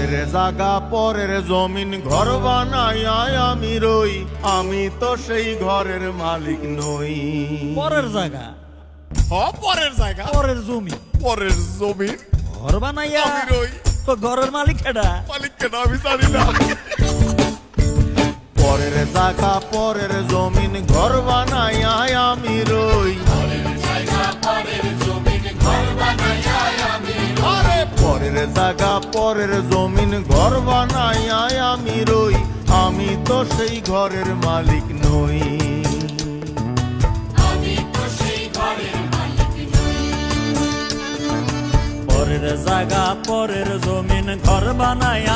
পরের জাগা পরের জমিন ঘর বানাইয়া আমি রই, আমি তো সেই ঘরের মালিক নই। পরের জায়গা, পরের জায়গা, পরের জমি, পরের জমিন ঘর বানাইয়া আমি রই, তো ঘরের মালিক কেডা? মালিক কেন আমি জানি না। পরের জাগা পরের জমিন ঘর বানাইয়া আমি রই, আরে পরের জাগা পরের জমিন ঘর বানাইয়া আমি রই, আমি তো সেই ঘরের মালিক নই। পরের জায়গা পরের জমিন ঘর বানাইয়া